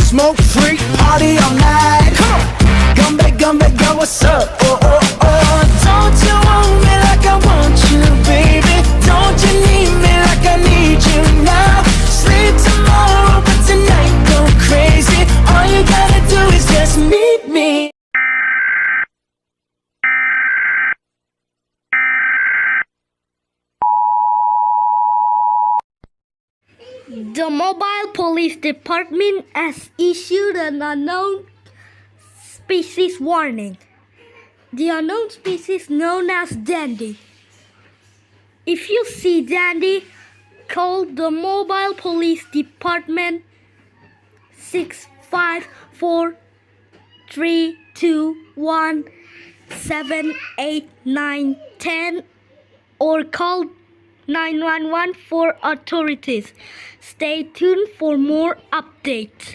smoke free, party all night. Come back, girl, what's up? Oh, oh, oh. Don't you want me like I want you, baby? Don't you need me like I need you now? Sleep tomorrow, but tonight go crazy. All you gotta do is just meet me. The Mobile Police Department has issued an unknown species warning. The unknown species known as Dandy. If you see Dandy, call the Mobile Police Department 654-321-78910 or call 911 for authorities. Stay tuned for more updates.